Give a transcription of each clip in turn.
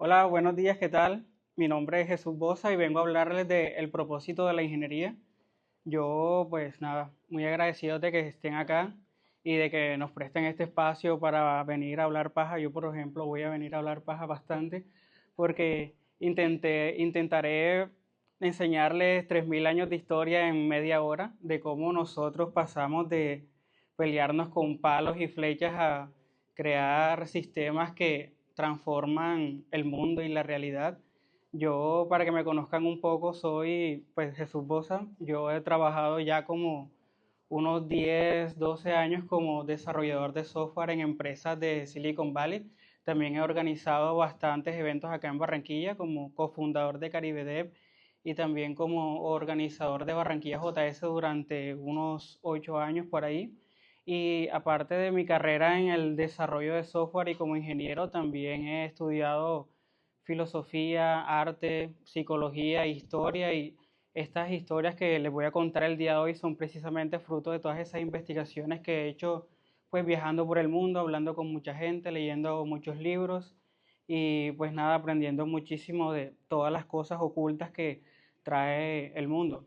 Hola, buenos días, ¿qué tal? Mi nombre es Jesús Boza y vengo a hablarles del propósito de la ingeniería. Yo, pues nada, muy agradecido de que estén acá y de que nos presten este espacio para venir a hablar paja. Yo, por ejemplo, voy a venir a hablar paja bastante porque intentaré enseñarles 3.000 años de historia en media hora de cómo nosotros pasamos de pelearnos con palos y flechas a crear sistemas que transforman el mundo y la realidad. Yo, para que me conozcan un poco, soy pues Jesús Boza. Yo he trabajado ya como unos 10, 12 años como desarrollador de software en empresas de Silicon Valley. También he organizado bastantes eventos acá en Barranquilla como cofundador de Caribe Dev y también como organizador de Barranquilla JS durante unos 8 años por ahí. Y aparte de mi carrera en el desarrollo de software y como ingeniero, también he estudiado filosofía, arte, psicología, historia y estas historias que les voy a contar el día de hoy son precisamente fruto de todas esas investigaciones que he hecho pues viajando por el mundo, hablando con mucha gente, leyendo muchos libros y pues nada, aprendiendo muchísimo de todas las cosas ocultas que trae el mundo.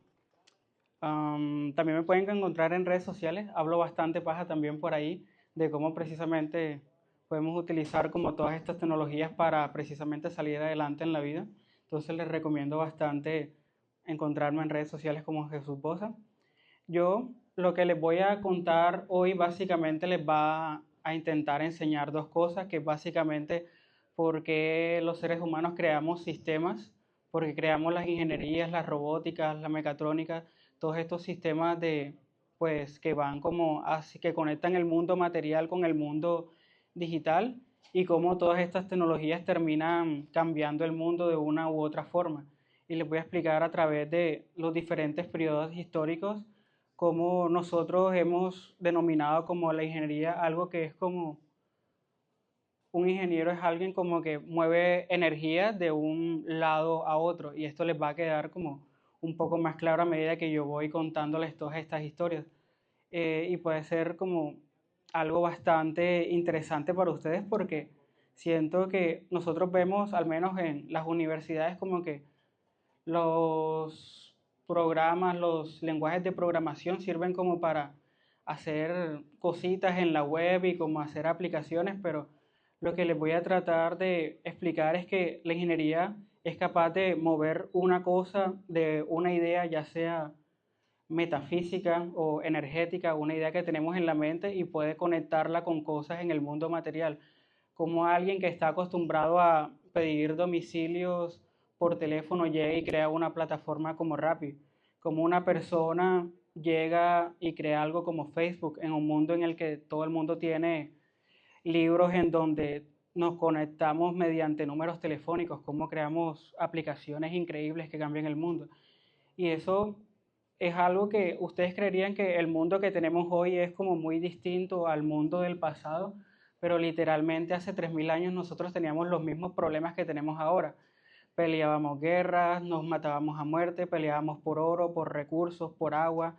También me pueden encontrar en redes sociales, hablo bastante paja también por ahí de cómo precisamente podemos utilizar como todas estas tecnologías para precisamente salir adelante en la vida. Entonces les recomiendo bastante encontrarme en redes sociales como Jesús Boza. Yo lo que les voy a contar hoy básicamente les va a intentar enseñar dos cosas, que es básicamente por qué los seres humanos creamos sistemas, porque creamos las ingenierías, las robóticas, la mecatrónica, todos estos sistemas de pues que van como así que conectan el mundo material con el mundo digital y cómo todas estas tecnologías terminan cambiando el mundo de una u otra forma. Y les voy a explicar a través de los diferentes periodos históricos cómo nosotros hemos denominado como la ingeniería algo que es como un ingeniero es alguien como que mueve energía de un lado a otro y esto les va a quedar como un poco más claro a medida que yo voy contándoles todas estas historias. Y puede ser como algo bastante interesante para ustedes porque siento que nosotros vemos, al menos en las universidades, como que los programas, los lenguajes de programación sirven como para hacer cositas en la web y como hacer aplicaciones, pero lo que les voy a tratar de explicar es que la ingeniería es capaz de mover una cosa de una idea, ya sea metafísica o energética, una idea que tenemos en la mente y puede conectarla con cosas en el mundo material, como alguien que está acostumbrado a pedir domicilios por teléfono llega y crea una plataforma como Rappi, como una persona llega y crea algo como Facebook en un mundo en el que todo el mundo tiene libros en donde nos conectamos mediante números telefónicos, cómo creamos aplicaciones increíbles que cambian el mundo. Y eso es algo que ustedes creerían que el mundo que tenemos hoy es como muy distinto al mundo del pasado, pero literalmente hace 3.000 años nosotros teníamos los mismos problemas que tenemos ahora. Peleábamos guerras, nos matábamos a muerte, peleábamos por oro, por recursos, por agua,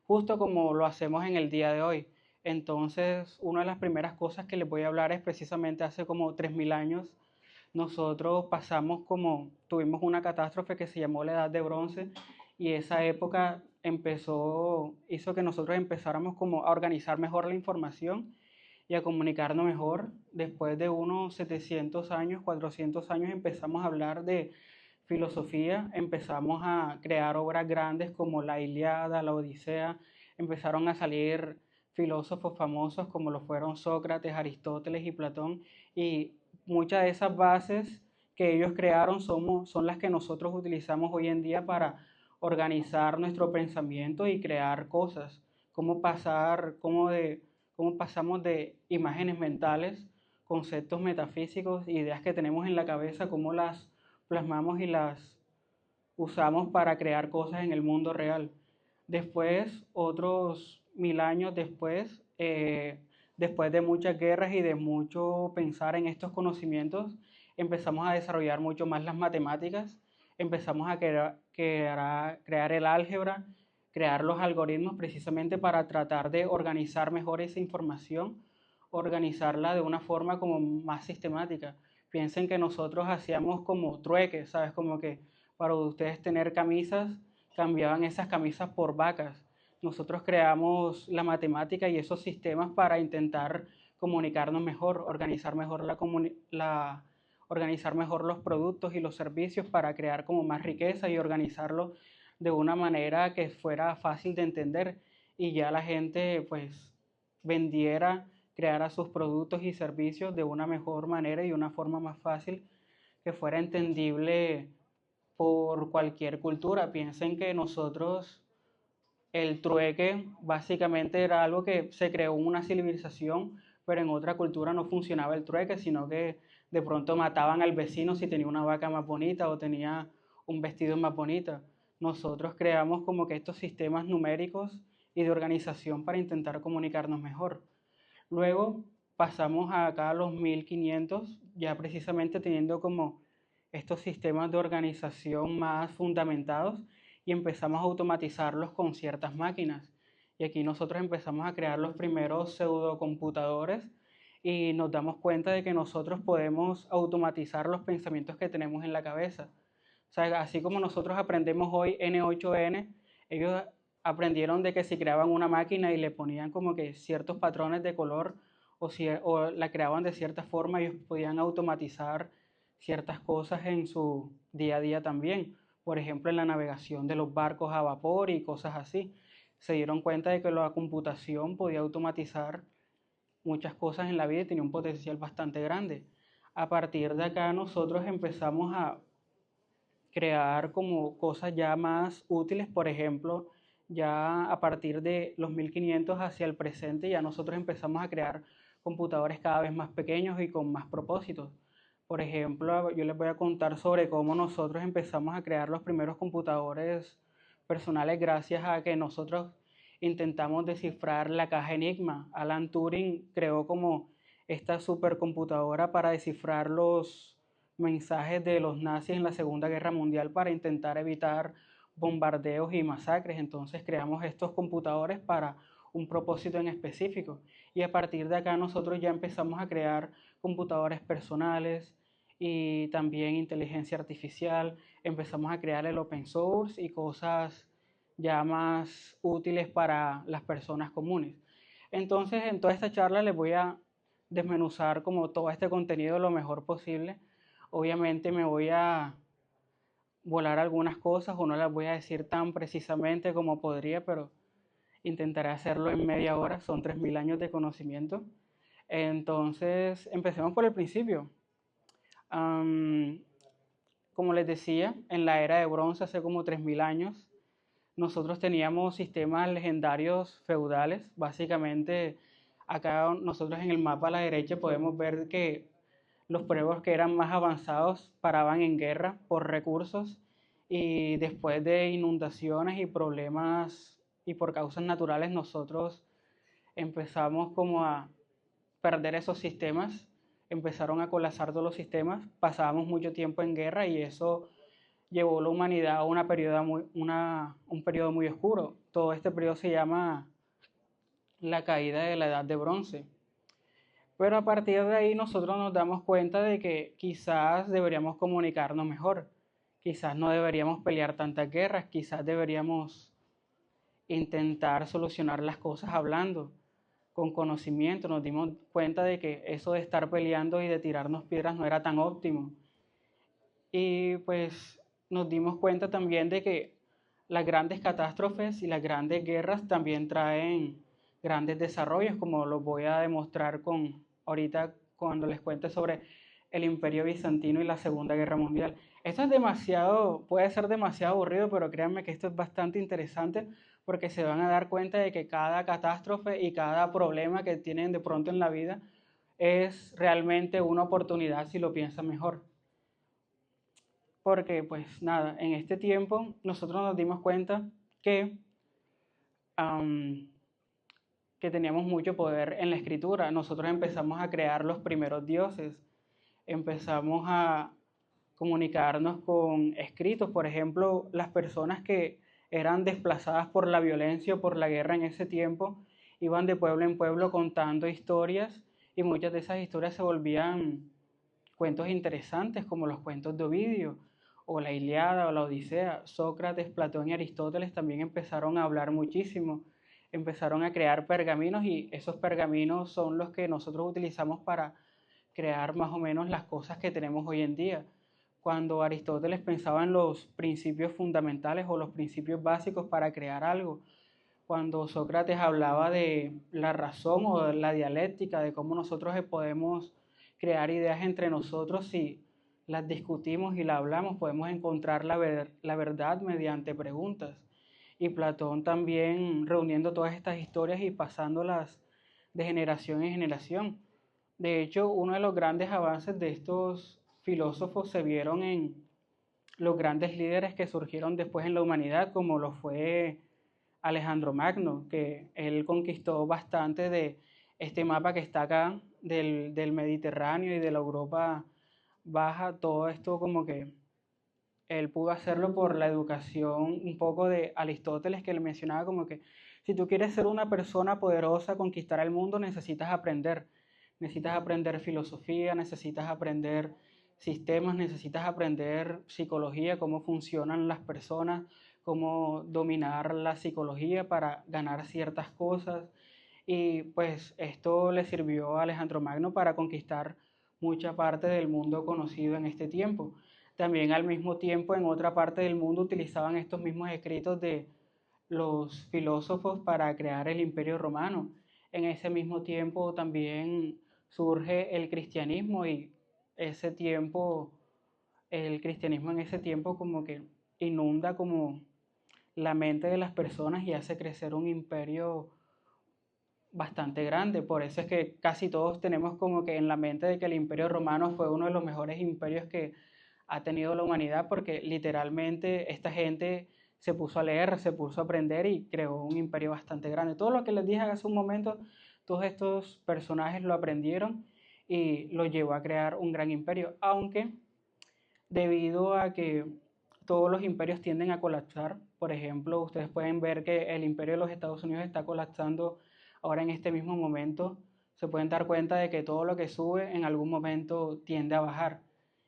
justo como lo hacemos en el día de hoy. Entonces, una de las primeras cosas que les voy a hablar es precisamente hace como 3.000 años nosotros pasamos como, tuvimos una catástrofe que se llamó la Edad de Bronce y esa época hizo que nosotros empezáramos como a organizar mejor la información y a comunicarnos mejor. Después de unos 700 años, 400 años empezamos a hablar de filosofía, empezamos a crear obras grandes como la Ilíada, la Odisea, empezaron a salir filósofos famosos como lo fueron Sócrates, Aristóteles y Platón y muchas de esas bases que ellos crearon son las que nosotros utilizamos hoy en día para organizar nuestro pensamiento y crear cosas. Cómo pasamos de imágenes mentales, conceptos metafísicos, ideas que tenemos en la cabeza, cómo las plasmamos y las usamos para crear cosas en el mundo real. Después, otros 1.000 años después, después de muchas guerras y de mucho pensar en estos conocimientos, empezamos a desarrollar mucho más las matemáticas, empezamos a crear el álgebra, crear los algoritmos precisamente para tratar de organizar mejor esa información, organizarla de una forma como más sistemática. Piensen que nosotros hacíamos como trueques, ¿sabes? Como que para ustedes tener camisas, cambiaban esas camisas por vacas. Nosotros creamos la matemática y esos sistemas para intentar comunicarnos mejor, organizar mejor los productos y los servicios para crear como más riqueza y organizarlo de una manera que fuera fácil de entender y ya la gente pues vendiera, creara sus productos y servicios de una mejor manera y una forma más fácil que fuera entendible por cualquier cultura. Piensen que nosotros, el trueque básicamente era algo que se creó en una civilización, pero en otra cultura no funcionaba el trueque, sino que de pronto mataban al vecino si tenía una vaca más bonita o tenía un vestido más bonita. Nosotros creamos como que estos sistemas numéricos y de organización para intentar comunicarnos mejor. Luego pasamos acá a los 1500, ya precisamente teniendo como estos sistemas de organización más fundamentados y empezamos a automatizarlos con ciertas máquinas. Y aquí nosotros empezamos a crear los primeros pseudocomputadores y nos damos cuenta de que nosotros podemos automatizar los pensamientos que tenemos en la cabeza. O sea, así como nosotros aprendemos hoy N8N, ellos aprendieron de que si creaban una máquina y le ponían como que ciertos patrones de color o la creaban de cierta forma, ellos podían automatizar ciertas cosas en su día a día también. Por ejemplo, en la navegación de los barcos a vapor y cosas así. Se dieron cuenta de que la computación podía automatizar muchas cosas en la vida y tenía un potencial bastante grande. A partir de acá nosotros empezamos a crear como cosas ya más útiles, por ejemplo, ya a partir de los 1500 hacia el presente, ya nosotros empezamos a crear computadores cada vez más pequeños y con más propósitos. Por ejemplo, yo les voy a contar sobre cómo nosotros empezamos a crear los primeros computadores personales gracias a que nosotros intentamos descifrar la caja Enigma. Alan Turing creó como esta supercomputadora para descifrar los mensajes de los nazis en la Segunda Guerra Mundial para intentar evitar bombardeos y masacres. Entonces creamos estos computadores para un propósito en específico. Y a partir de acá nosotros ya empezamos a crear computadores personales y también inteligencia artificial. Empezamos a crear el open source y cosas ya más útiles para las personas comunes. Entonces, en toda esta charla les voy a desmenuzar como todo este contenido lo mejor posible. Obviamente me voy a volar algunas cosas o no las voy a decir tan precisamente como podría, pero intentaré hacerlo en media hora, son 3000 años de conocimiento. Entonces, empecemos por el principio. Como les decía, en la era de bronce, hace como 3000 años, nosotros teníamos sistemas legendarios feudales. Básicamente, acá nosotros en el mapa a la derecha podemos ver que los pueblos que eran más avanzados paraban en guerra por recursos y después de inundaciones y problemas y por causas naturales nosotros empezamos como a perder esos sistemas, empezaron a colapsar todos los sistemas, pasábamos mucho tiempo en guerra y eso llevó a la humanidad a un periodo muy oscuro. Todo este periodo se llama la caída de la Edad de Bronce. Pero a partir de ahí nosotros nos damos cuenta de que quizás deberíamos comunicarnos mejor, quizás no deberíamos pelear tantas guerras, quizás deberíamos intentar solucionar las cosas hablando, con conocimiento. Nos dimos cuenta de que eso de estar peleando y de tirarnos piedras no era tan óptimo. Y pues nos dimos cuenta también de que las grandes catástrofes y las grandes guerras también traen grandes desarrollos, como lo voy a demostrar con ahorita cuando les cuente sobre el Imperio Bizantino y la Segunda Guerra Mundial. Esto es demasiado, puede ser demasiado aburrido, pero créanme que esto es bastante interesante porque se van a dar cuenta de que cada catástrofe y cada problema que tienen de pronto en la vida es realmente una oportunidad si lo piensan mejor. Porque pues nada, en este tiempo nosotros nos dimos cuenta que, que teníamos mucho poder en la escritura. Nosotros empezamos a crear los primeros dioses, empezamos a comunicarnos con escritos. Por ejemplo, las personas que eran desplazadas por la violencia o por la guerra en ese tiempo iban de pueblo en pueblo contando historias y muchas de esas historias se volvían cuentos interesantes como los cuentos de Ovidio o la Ilíada o la Odisea. Sócrates, Platón y Aristóteles también empezaron a hablar muchísimo, empezaron a crear pergaminos y esos pergaminos son los que nosotros utilizamos para crear más o menos las cosas que tenemos hoy en día. Cuando Aristóteles pensaba en los principios fundamentales o los principios básicos para crear algo, cuando Sócrates hablaba de la razón o de la dialéctica, de cómo nosotros podemos crear ideas entre nosotros si las discutimos y las hablamos, podemos encontrar la verdad mediante preguntas. Y Platón también reuniendo todas estas historias y pasándolas de generación en generación. De hecho, uno de los grandes avances de estos filósofos se vieron en los grandes líderes que surgieron después en la humanidad, como lo fue Alejandro Magno, que él conquistó bastante de este mapa que está acá, del Mediterráneo y de la Europa baja, todo esto como que él pudo hacerlo por la educación un poco de Aristóteles, que le mencionaba como que si tú quieres ser una persona poderosa, conquistar el mundo, necesitas aprender filosofía, necesitas aprender sistemas, necesitas aprender psicología, cómo funcionan las personas, cómo dominar la psicología para ganar ciertas cosas. Y pues esto le sirvió a Alejandro Magno para conquistar mucha parte del mundo conocido en este tiempo. También al mismo tiempo en otra parte del mundo utilizaban estos mismos escritos de los filósofos para crear el Imperio Romano. En ese mismo tiempo también surge el cristianismo y ese tiempo, el cristianismo en ese tiempo como que inunda como la mente de las personas y hace crecer un imperio bastante grande. Por eso es que casi todos tenemos como que en la mente de que el Imperio Romano fue uno de los mejores imperios que ha tenido la humanidad, porque literalmente esta gente se puso a leer, se puso a aprender y creó un imperio bastante grande. Todo lo que les dije hace un momento, todos estos personajes lo aprendieron y lo llevó a crear un gran imperio, aunque debido a que todos los imperios tienden a colapsar. Por ejemplo, ustedes pueden ver que el imperio de los Estados Unidos está colapsando ahora en este mismo momento. Se pueden dar cuenta de que todo lo que sube en algún momento tiende a bajar.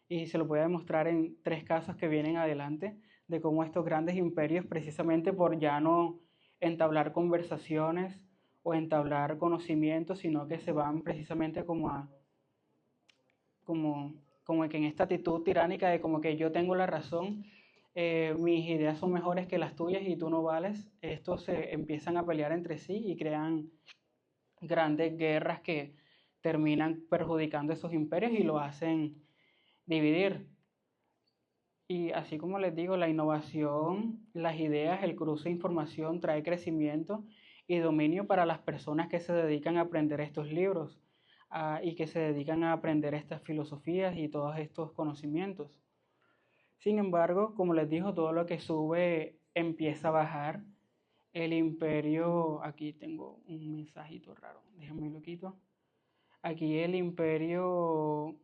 Y se lo voy a demostrar en tres casos que vienen adelante, de cómo estos grandes imperios, precisamente por ya no entablar conversaciones o entablar conocimientos, sino que se van precisamente como, como que en esta actitud tiránica de como que yo tengo la razón, mis ideas son mejores que las tuyas y tú no vales, estos se empiezan a pelear entre sí y crean grandes guerras que terminan perjudicando esos imperios y lo hacen dividir. Y así como les digo, la innovación, las ideas, el cruce de información trae crecimiento y dominio para las personas que se dedican a aprender estos libros y que se dedican a aprender estas filosofías y todos estos conocimientos. Sin embargo, como les digo, todo lo que sube empieza a bajar. El imperio, aquí tengo un mensajito raro, déjenme lo quito. Aquí el imperio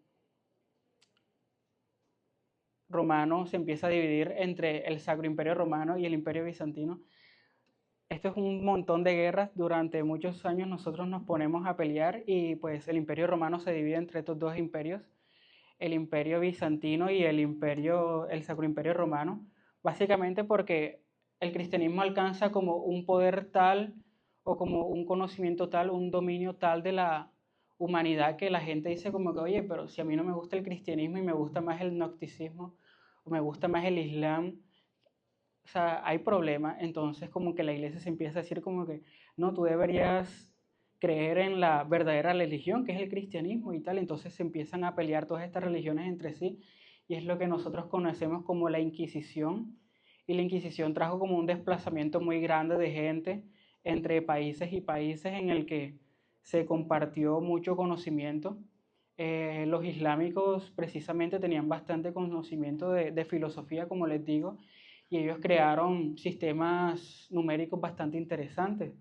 romano se empieza a dividir entre el Sacro Imperio Romano y el Imperio Bizantino. Esto es un montón de guerras, durante muchos años nosotros nos ponemos a pelear y pues el Imperio Romano se divide entre estos dos imperios, el Imperio Bizantino y el Sacro Imperio Romano, básicamente porque el cristianismo alcanza como un poder tal o como un conocimiento tal, un dominio tal de la humanidad que la gente dice como que, oye, pero si a mí no me gusta el cristianismo y me gusta más el gnosticismo o me gusta más el islam, o sea, hay problema, entonces como que la iglesia se empieza a decir como que, no, tú deberías creer en la verdadera religión, que es el cristianismo y tal, entonces se empiezan a pelear todas estas religiones entre sí, y es lo que nosotros conocemos como la Inquisición, y la Inquisición trajo como un desplazamiento muy grande de gente entre países y países en el que se compartió mucho conocimiento. Los islámicos precisamente tenían bastante conocimiento de filosofía, como les digo, y ellos crearon sistemas numéricos bastante interesantes,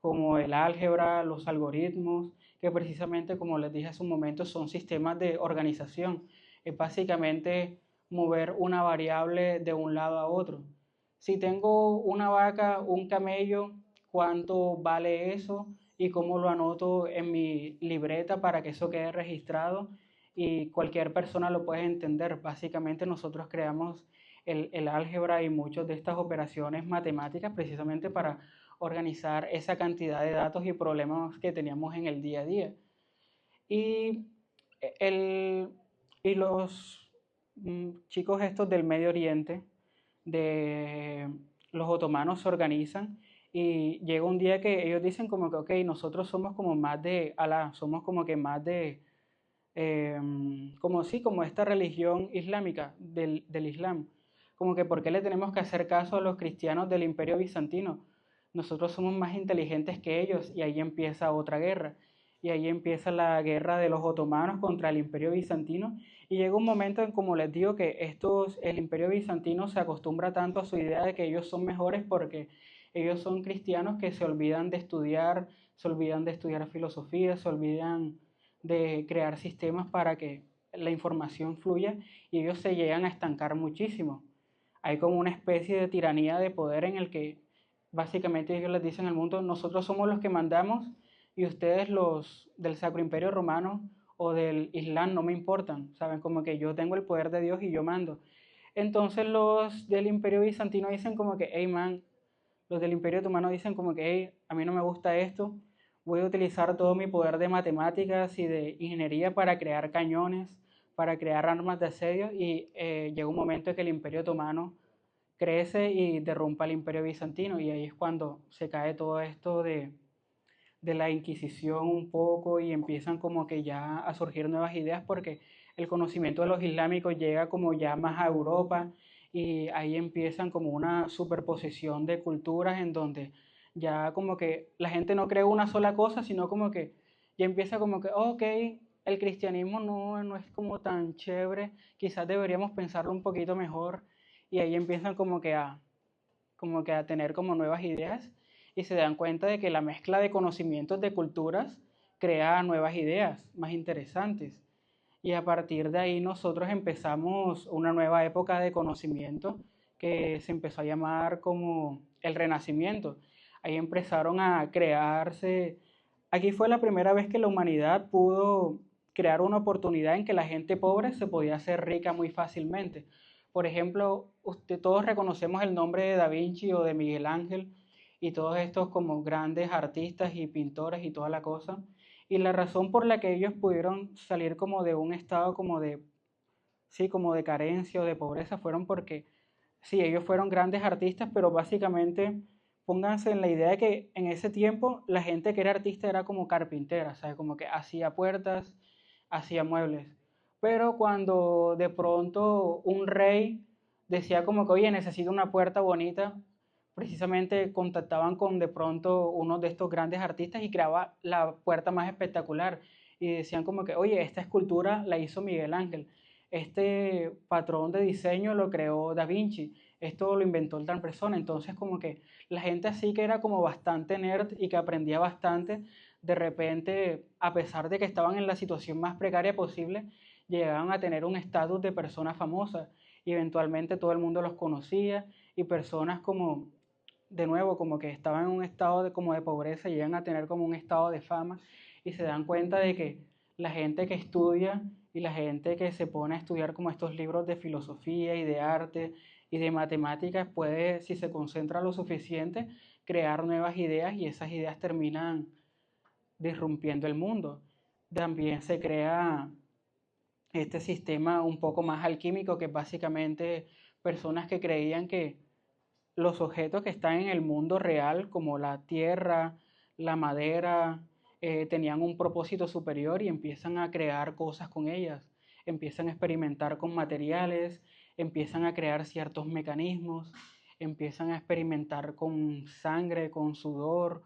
como el álgebra, los algoritmos, que precisamente, como les dije hace un momento, son sistemas de organización. Es básicamente mover una variable de un lado a otro. Si tengo una vaca, un camello, ¿cuánto vale eso? Y cómo lo anoto en mi libreta para que eso quede registrado y cualquier persona lo puede entender. Básicamente nosotros creamos el álgebra y muchas de estas operaciones matemáticas precisamente para organizar esa cantidad de datos y problemas que teníamos en el día a día. Y, el, y los chicos estos del Medio Oriente, de los otomanos, se organizan y llega un día que ellos dicen como que, ok, nosotros somos como más de Alá, somos como que más de, como sí, como esta religión islámica del Islam. Como que, ¿por qué le tenemos que hacer caso a los cristianos del Imperio Bizantino? Nosotros somos más inteligentes que ellos y ahí empieza otra guerra. Y ahí empieza la guerra de los otomanos contra el Imperio Bizantino. Y llega un momento en, como les digo, que el Imperio Bizantino se acostumbra tanto a su idea de que ellos son mejores porque ellos son cristianos que se olvidan de estudiar filosofía, se olvidan de crear sistemas para que la información fluya y ellos se llegan a estancar muchísimo. Hay como una especie de tiranía de poder en el que básicamente ellos les dicen al mundo, nosotros somos los que mandamos y ustedes los del Sacro Imperio Romano o del Islam no me importan, saben, como que yo tengo el poder de Dios y yo mando. Entonces los del Imperio Bizantino dicen como que, hey man, los del Imperio Otomano dicen como que, hey, a mí no me gusta esto, voy a utilizar todo mi poder de matemáticas y de ingeniería para crear cañones, para crear armas de asedio y llega un momento en que el Imperio Otomano crece y derrumba el Imperio Bizantino y ahí es cuando se cae todo esto de la Inquisición un poco y empiezan como que ya a surgir nuevas ideas porque el conocimiento de los islámicos llega como ya más a Europa y ahí empiezan como una superposición de culturas en donde ya como que la gente no cree una sola cosa, sino como que ya empieza como que, ok, el cristianismo no es como tan chévere, quizás deberíamos pensarlo un poquito mejor y ahí empiezan como que a tener como nuevas ideas y se dan cuenta de que la mezcla de conocimientos de culturas crea nuevas ideas más interesantes. Y a partir de ahí nosotros empezamos una nueva época de conocimiento que se empezó a llamar como el Renacimiento. Ahí empezaron a crearse, aquí fue la primera vez que la humanidad pudo crear una oportunidad en que la gente pobre se podía hacer rica muy fácilmente. Por ejemplo, todos reconocemos el nombre de Da Vinci o de Miguel Ángel y todos estos como grandes artistas y pintores y toda la cosa. Y la razón por la que ellos pudieron salir como de un estado como de, sí, como de carencia o de pobreza fueron porque, sí, ellos fueron grandes artistas, pero básicamente pónganse en la idea de que en ese tiempo la gente que era artista era como carpintera, ¿sabes? Como que hacía puertas, hacía muebles. Pero cuando de pronto un rey decía como que, oye, necesito una puerta bonita, precisamente contactaban con de pronto uno de estos grandes artistas y creaba la puerta más espectacular. Y decían como que, oye, esta escultura la hizo Miguel Ángel, este patrón de diseño lo creó Da Vinci, esto lo inventó otra persona. Entonces como que la gente así que era como bastante nerd y que aprendía bastante, de repente, a pesar de que estaban en la situación más precaria posible, llegaban a tener un estatus de persona famosa y eventualmente todo el mundo los conocía y personas como de nuevo, como que estaban en un estado de, como de pobreza, llegan a tener como un estado de fama y se dan cuenta de que la gente que estudia y la gente que se pone a estudiar como estos libros de filosofía y de arte y de matemáticas puede, si se concentra lo suficiente, crear nuevas ideas y esas ideas terminan disrumpiendo el mundo. También se crea este sistema un poco más alquímico que básicamente personas que creían que los objetos que están en el mundo real, como la tierra, la madera, tenían un propósito superior y empiezan a crear cosas con ellas, empiezan a experimentar con materiales, empiezan a crear ciertos mecanismos, empiezan a experimentar con sangre, con sudor,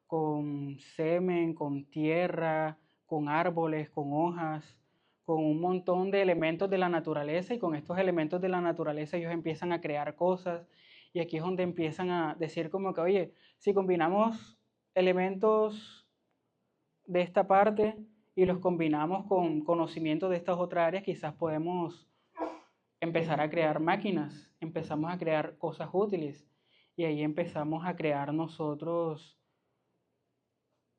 con semen, con tierra, con árboles, con hojas, con un montón de elementos de la naturaleza y con estos elementos de la naturaleza ellos empiezan a crear cosas y aquí es donde empiezan a decir como que, oye, si combinamos elementos de esta parte y los combinamos con conocimiento de estas otras áreas, quizás podemos empezar a crear máquinas, empezamos a crear cosas útiles y ahí empezamos a crear nosotros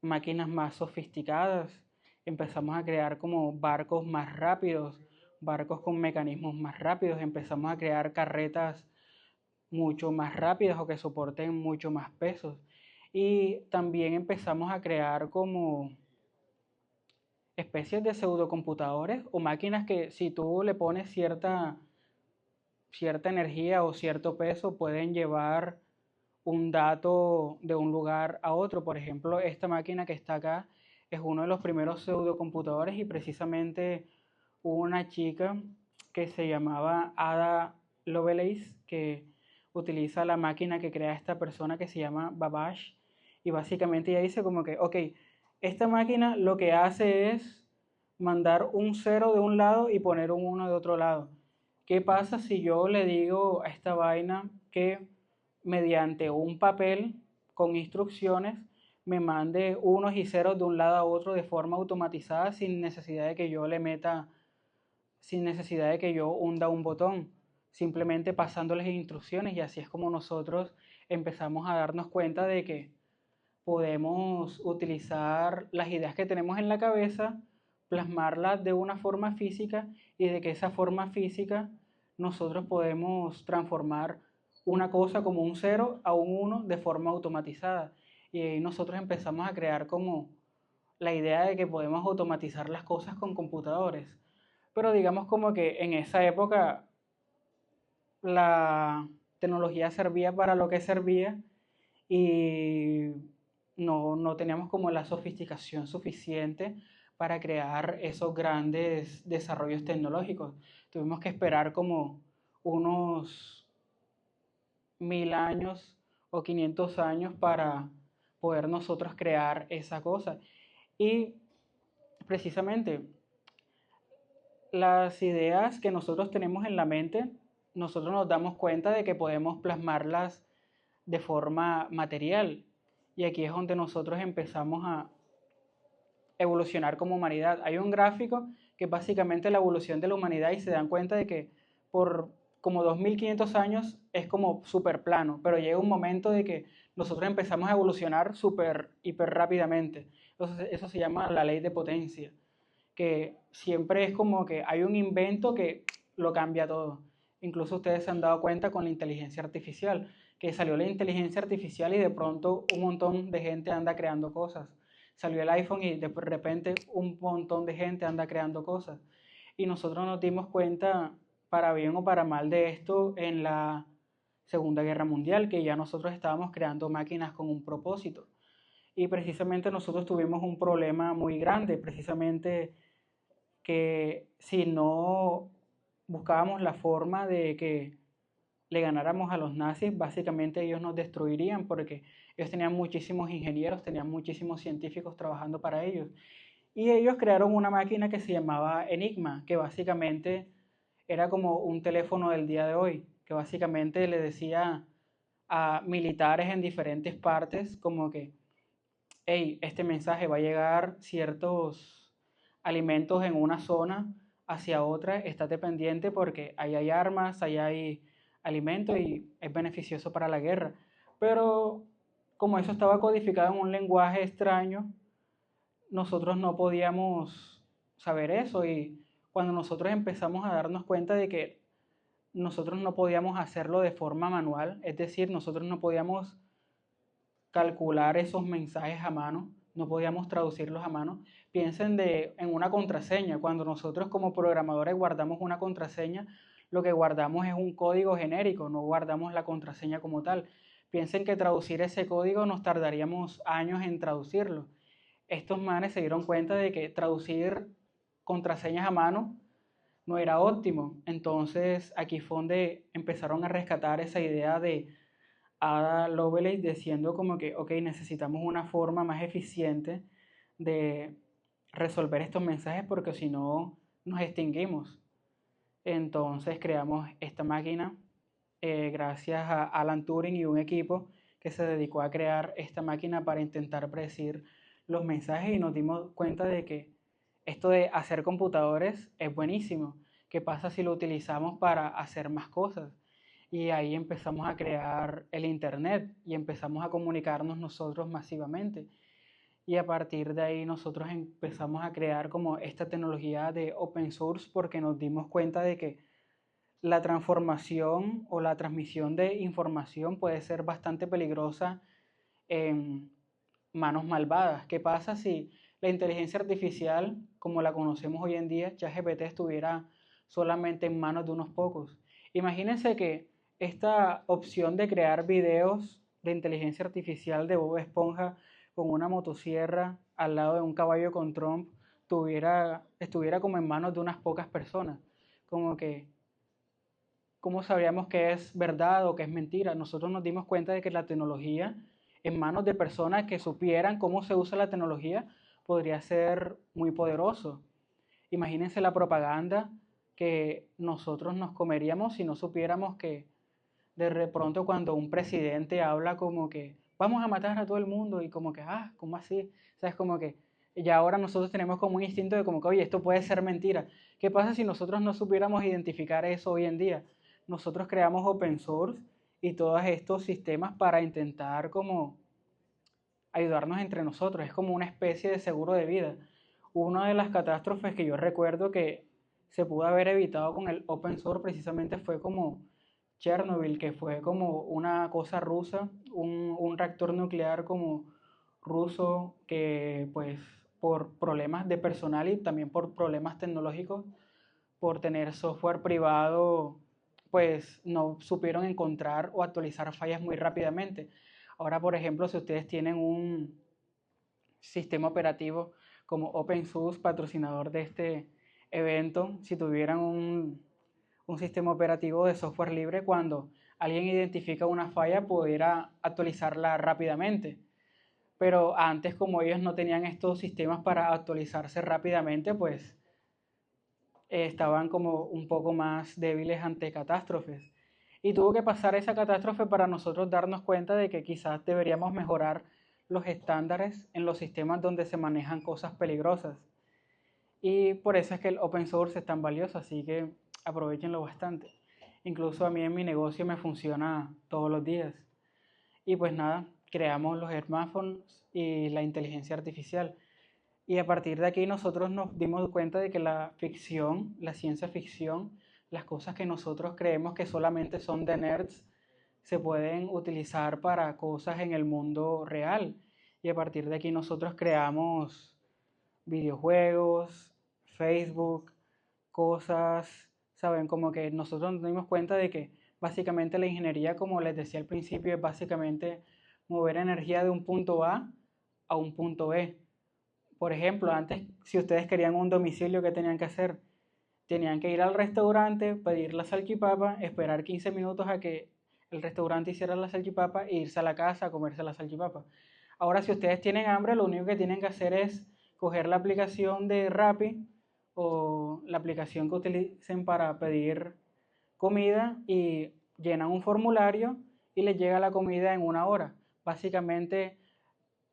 máquinas más sofisticadas empezamos a crear como barcos más rápidos, barcos con mecanismos más rápidos, empezamos a crear carretas mucho más rápidas o que soporten mucho más pesos. Y también empezamos a crear como especies de pseudocomputadores o máquinas que si tú le pones cierta energía o cierto peso pueden llevar un dato de un lugar a otro. Por ejemplo, esta máquina que está acá es uno de los primeros pseudocomputadores y precisamente hubo una chica que se llamaba Ada Lovelace que utiliza la máquina que crea esta persona que se llama Babbage y básicamente ella dice como que, ok, esta máquina lo que hace es mandar un cero de un lado y poner un uno de otro lado. ¿Qué pasa si yo le digo a esta vaina que mediante un papel con instrucciones me mande unos y ceros de un lado a otro de forma automatizada sin necesidad de que yo le meta, sin necesidad de que yo hunda un botón, simplemente pasándoles instrucciones y así es como nosotros empezamos a darnos cuenta de que podemos utilizar las ideas que tenemos en la cabeza, plasmarlas de una forma física y de que esa forma física nosotros podemos transformar una cosa como un cero a un uno de forma automatizada. Y ahí nosotros empezamos a crear como la idea de que podemos automatizar las cosas con computadores. Pero digamos como que en esa época la tecnología servía para lo que servía y no teníamos como la sofisticación suficiente para crear esos grandes desarrollos tecnológicos. Tuvimos que esperar como unos 1000 años o 500 años para poder nosotros crear esa cosa. Y precisamente las ideas que nosotros tenemos en la mente, nosotros nos damos cuenta de que podemos plasmarlas de forma material. Y aquí es donde nosotros empezamos a evolucionar como humanidad. Hay un gráfico que es básicamente la evolución de la humanidad y se dan cuenta de que por como 2500 años es como súper plano, pero llega un momento de que nosotros empezamos a evolucionar súper, hiper rápidamente. Entonces eso se llama la ley de potencia, que siempre es como que hay un invento que lo cambia todo. Incluso ustedes se han dado cuenta con la inteligencia artificial, que salió la inteligencia artificial y de pronto un montón de gente anda creando cosas. Salió el iPhone y de repente un montón de gente anda creando cosas. Y nosotros nos dimos cuenta, para bien o para mal, de esto en la Segunda Guerra Mundial, que ya nosotros estábamos creando máquinas con un propósito. Y precisamente nosotros tuvimos un problema muy grande, precisamente que si no buscábamos la forma de que le ganáramos a los nazis, básicamente ellos nos destruirían porque ellos tenían muchísimos ingenieros, tenían muchísimos científicos trabajando para ellos. Y ellos crearon una máquina que se llamaba Enigma, que básicamente era como un teléfono del día de hoy, que básicamente le decía a militares en diferentes partes como que, hey, este mensaje va a llegar ciertos alimentos en una zona hacia otra, estate pendiente porque ahí hay armas, ahí hay alimentos y es beneficioso para la guerra. Pero como eso estaba codificado en un lenguaje extraño, nosotros no podíamos saber eso y cuando nosotros empezamos a darnos cuenta de que nosotros no podíamos hacerlo de forma manual, es decir, nosotros no podíamos calcular esos mensajes a mano, no podíamos traducirlos a mano. Piensen en una contraseña. Cuando nosotros como programadores guardamos una contraseña, lo que guardamos es un código genérico, no guardamos la contraseña como tal. Piensen que traducir ese código nos tardaríamos años en traducirlo. Estos manes se dieron cuenta de que traducir contraseñas a mano no era óptimo. Entonces aquí fue donde empezaron a rescatar esa idea de Ada Lovelace diciendo como que, ok, necesitamos una forma más eficiente de resolver estos mensajes porque si no nos extinguimos. Entonces creamos esta máquina gracias a Alan Turing y un equipo que se dedicó a crear esta máquina para intentar predecir los mensajes y nos dimos cuenta de que esto de hacer computadores es buenísimo. ¿Qué pasa si lo utilizamos para hacer más cosas? Y ahí empezamos a crear el Internet y empezamos a comunicarnos nosotros masivamente. y a partir de ahí nosotros empezamos a crear como esta tecnología de open source porque nos dimos cuenta de que la transformación o la transmisión de información puede ser bastante peligrosa en manos malvadas. ¿Qué pasa si la inteligencia artificial, como la conocemos hoy en día, ChatGPT, estuviera solamente en manos de unos pocos? Imagínense que esta opción de crear videos de inteligencia artificial de Bob Esponja con una motosierra al lado de un caballo con Trump estuviera como en manos de unas pocas personas. Como que, ¿cómo sabríamos que es verdad o que es mentira? Nosotros nos dimos cuenta de que la tecnología en manos de personas que supieran cómo se usa la tecnología podría ser muy poderoso. Imagínense la propaganda que nosotros nos comeríamos si no supiéramos que de pronto cuando un presidente habla como que vamos a matar a todo el mundo y como que, ¿cómo así? ¿Sabes? Como que ya ahora nosotros tenemos como un instinto de como que, oye, esto puede ser mentira. ¿Qué pasa si nosotros no supiéramos identificar eso hoy en día? Nosotros creamos open source y todos estos sistemas para intentar como ayudarnos entre nosotros. Es como una especie de seguro de vida. Una de las catástrofes que yo recuerdo que se pudo haber evitado con el open source precisamente fue como Chernobyl, que fue como una cosa rusa, un reactor nuclear como ruso que pues por problemas de personal y también por problemas tecnológicos, por tener software privado, pues no supieron encontrar o actualizar fallas muy rápidamente. Ahora, por ejemplo, si ustedes tienen un sistema operativo como OpenSUSE, patrocinador de este evento, si tuvieran un sistema operativo de software libre, cuando alguien identifica una falla, pudiera actualizarla rápidamente. Pero antes, como ellos no tenían estos sistemas para actualizarse rápidamente, pues estaban como un poco más débiles ante catástrofes. Y tuvo que pasar esa catástrofe para nosotros darnos cuenta de que quizás deberíamos mejorar los estándares en los sistemas donde se manejan cosas peligrosas. Y por eso es que el open source es tan valioso, así que aprovechenlo bastante. Incluso a mí en mi negocio me funciona todos los días. Y pues nada, creamos los smartphones y la inteligencia artificial. Y a partir de aquí nosotros nos dimos cuenta de que la ficción, la ciencia ficción, las cosas que nosotros creemos que solamente son de nerds, se pueden utilizar para cosas en el mundo real. Y a partir de aquí nosotros creamos videojuegos, Facebook, cosas, ¿saben? Como que nosotros nos dimos cuenta de que básicamente la ingeniería, como les decía al principio, es básicamente mover energía de un punto a un punto B. Por ejemplo, antes, si ustedes querían un domicilio, ¿qué tenían que hacer? Tenían que ir al restaurante, pedir la salchipapa, esperar 15 minutos a que el restaurante hiciera la salchipapa e irse a la casa a comerse la salchipapa. Ahora, si ustedes tienen hambre, lo único que tienen que hacer es coger la aplicación de Rappi o la aplicación que utilicen para pedir comida y llenan un formulario y les llega la comida en una hora. Básicamente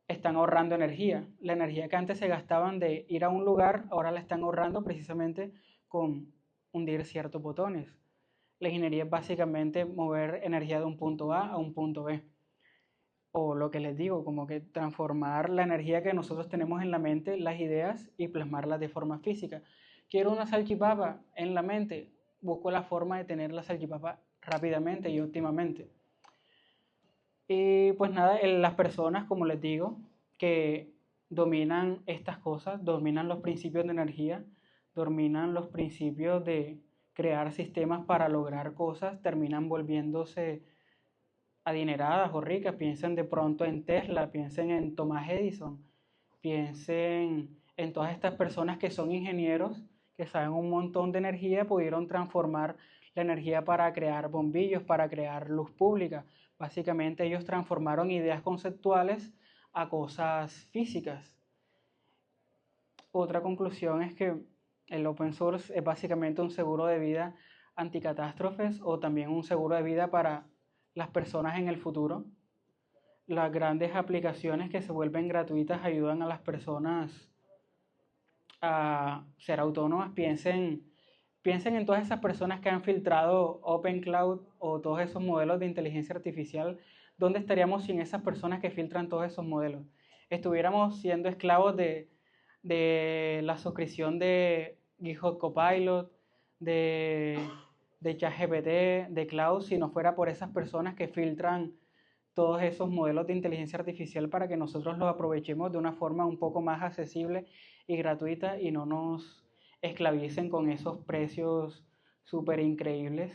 están ahorrando energía. La energía que antes se gastaban de ir a un lugar, ahora la están ahorrando precisamente con hundir ciertos botones. La ingeniería es básicamente mover energía de un punto A a un punto B. O lo que les digo, como que transformar la energía que nosotros tenemos en la mente, las ideas, y plasmarlas de forma física. Quiero una salchipapa en la mente, busco la forma de tener la salchipapa rápidamente y óptimamente. Y pues nada, las personas, como les digo, que dominan estas cosas, dominan los principios de energía, dominan los principios de crear sistemas para lograr cosas, terminan volviéndose adineradas o ricas. Piensen de pronto en Tesla, piensen en Thomas Edison, piensen en todas estas personas que son ingenieros, que saben un montón de energía, pudieron transformar la energía para crear bombillos, para crear luz pública. Básicamente ellos transformaron ideas conceptuales a cosas físicas. Otra conclusión es que el open source es básicamente un seguro de vida anticatástrofes o también un seguro de vida para las personas en el futuro. Las grandes aplicaciones que se vuelven gratuitas ayudan a las personas a ser autónomas. Piensen en todas esas personas que han filtrado OpenCloud o todos esos modelos de inteligencia artificial. ¿Dónde estaríamos sin esas personas que filtran todos esos modelos? estuviéramos siendo esclavos de la suscripción de GitHub Copilot, de, de ChatGPT, de Cloud, si no fuera por esas personas que filtran todos esos modelos de inteligencia artificial para que nosotros los aprovechemos de una forma un poco más accesible y gratuita y no nos esclavicen con esos precios súper increíbles.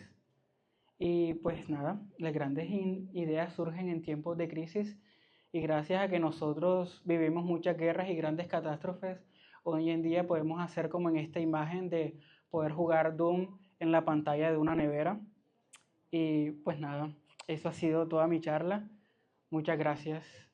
Y pues nada, las grandes ideas surgen en tiempos de crisis y gracias a que nosotros vivimos muchas guerras y grandes catástrofes, hoy en día podemos hacer como en esta imagen de poder jugar Doom en la pantalla de una nevera. Y pues nada, eso ha sido toda mi charla. Muchas gracias.